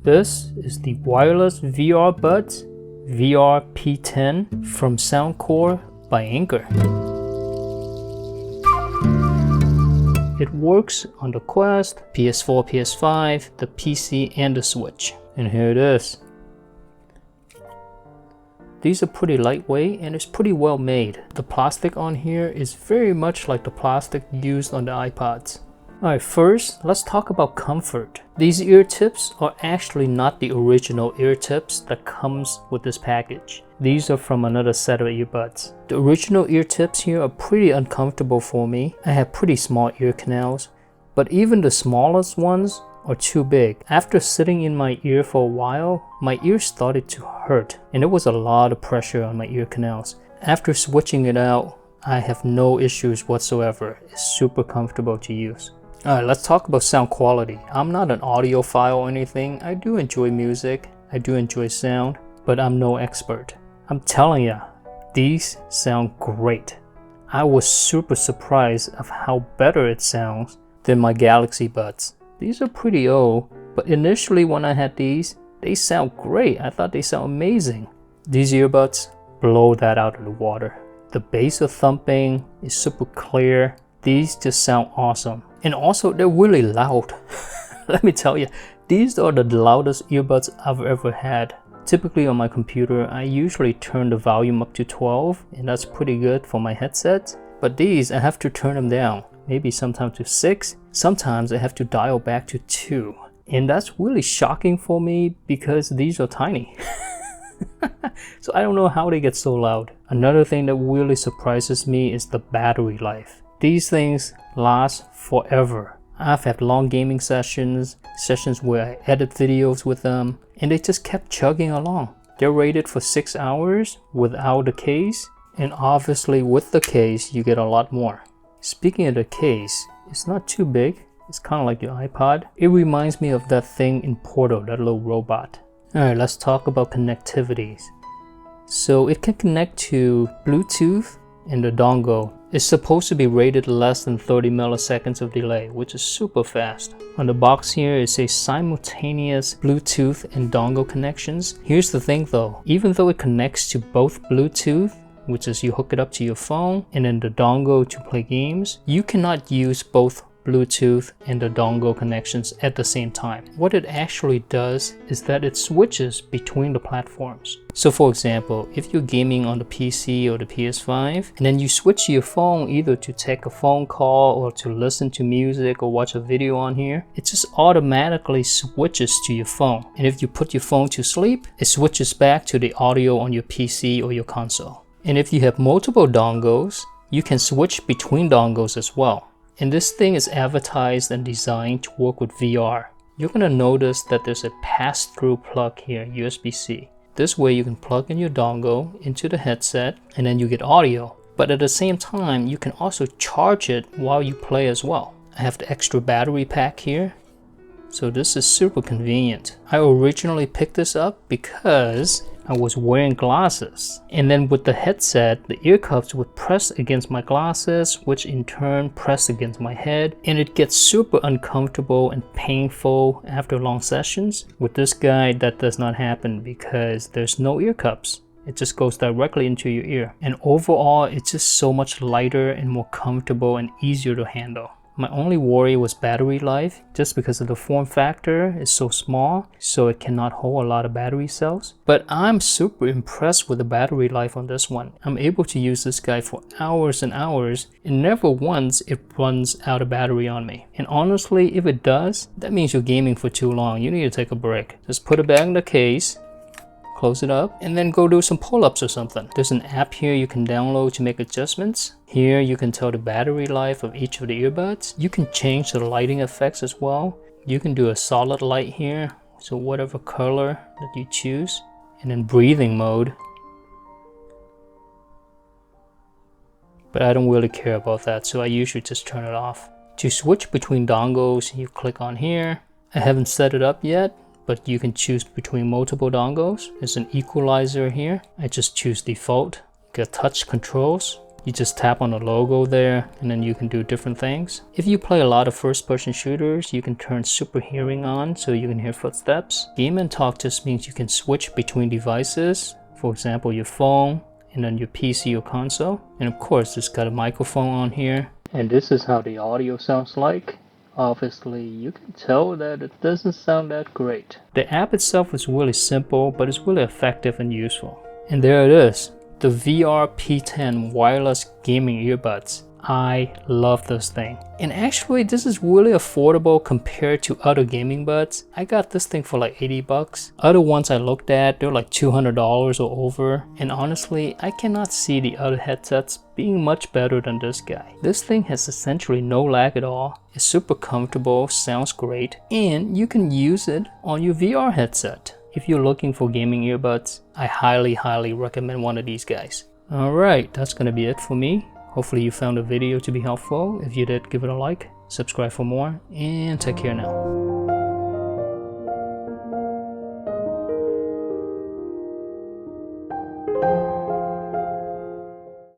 This is the wireless VR buds VR P10 from Soundcore by Anchor. It works on the Quest, PS4, PS5, the PC and the Switch. And here it is. These are pretty lightweight and it's pretty well made. The plastic on here is very much like the plastic used on the iPods. Alright, first, let's talk about comfort. These ear tips are actually not the original ear tips that comes with this package. These are from another set of earbuds. The original ear tips here are pretty uncomfortable for me. I have pretty small ear canals, but even the smallest ones are too big. After sitting in my ear for a while, my ear started to hurt and there was a lot of pressure on my ear canals. After switching it out, I have no issues whatsoever. It's super comfortable to use. Alright, let's talk about sound quality. I'm not an audiophile or anything. I do enjoy music, I do enjoy sound, but I'm no expert. I'm telling ya, these sound great. I was super surprised of how better it sounds than my Galaxy Buds. These are pretty old, but initially when I had these, they sound great. I thought they sound amazing. These earbuds blow that out of the water. The bass of thumping is super clear. These just sound awesome. And also, they're really loud. Let me tell you, these are the loudest earbuds I've ever had. Typically on my computer, I usually turn the volume up to 12, and that's pretty good for my headsets. But these, I have to turn them down. Maybe sometimes to 6. Sometimes I have to dial back to 2. And that's really shocking for me because these are tiny. So I don't know how they get so loud. Another thing that really surprises me is the battery life. These things last forever. I've had long gaming sessions where I edit videos with them, and they just kept chugging along. They're rated for 6 hours without the case, and obviously with the case you get a lot more. Speaking of the case, it's not too big. It's kind of like your iPod. It reminds me of that thing in Portal, that little robot. Alright, let's talk about connectivities. So it can connect to Bluetooth and the dongle. It's supposed to be rated less than 30 milliseconds of delay, which is super fast. On the box here, it says simultaneous Bluetooth and dongle connections. Here's the thing though, even though it connects to both Bluetooth, which is you hook it up to your phone, and then the dongle to play games, you cannot use both Bluetooth and the dongle connections at the same time. What it actually does is that it switches between the platforms. So for example, if you're gaming on the PC or the PS5 and then you switch to your phone either to take a phone call or to listen to music or watch a video on here, it just automatically switches to your phone. And if you put your phone to sleep, it switches back to the audio on your PC or your console. And if you have multiple dongles, you can switch between dongles as well. And this thing is advertised and designed to work with VR. You're gonna notice that there's a pass-through plug here, USB-C. This way you can plug in your dongle into the headset and then you get audio. But at the same time, you can also charge it while you play as well. I have the extra battery pack here. So this is super convenient. I originally picked this up because I was wearing glasses. And then with the headset, the ear cuffs would press against my glasses, which in turn press against my head. And it gets super uncomfortable and painful after long sessions. With this guy, that does not happen because there's no ear cups. It just goes directly into your ear. And overall, it's just so much lighter and more comfortable and easier to handle. My only worry was battery life, just because of the form factor is so small, so it cannot hold a lot of battery cells. But I'm super impressed with the battery life on this one. I'm able to use this guy for hours and hours, and never once it runs out of battery on me. And honestly, if it does, that means you're gaming for too long. You need to take a break. Just put it back in the case, close it up, and then go do some pull-ups or something. There's an app here you can download to make adjustments. Here you can tell the battery life of each of the earbuds. You can change the lighting effects as well. You can do a solid light here, so whatever color that you choose. And then breathing mode. But I don't really care about that, so I usually just turn it off. To switch between dongles, you click on here. I haven't set it up yet, but you can choose between multiple dongles. There's an equalizer here. I just choose default. Get touch controls. You just tap on the logo there and then you can do different things. If you play a lot of first-person shooters, you can turn super hearing on so you can hear footsteps. Game and talk just means you can switch between devices, for example your phone and then your PC or console. And of course it's got a microphone on here. And this is how the audio sounds like. Obviously, you can tell that it doesn't sound that great. The app itself is really simple, but it's really effective and useful. And there it is, the VR P10 wireless gaming earbuds. I love this thing. And actually, this is really affordable compared to other gaming buds. I got this thing for like 80 bucks. Other ones I looked at, they're like $200 or over. And honestly, I cannot see the other headsets being much better than this guy. This thing has essentially no lag at all. It's super comfortable, sounds great, and you can use it on your VR headset. If you're looking for gaming earbuds, I highly recommend one of these guys. Alright, that's gonna be it for me. Hopefully you found the video to be helpful. If you did, give it a like, subscribe for more, and take care now.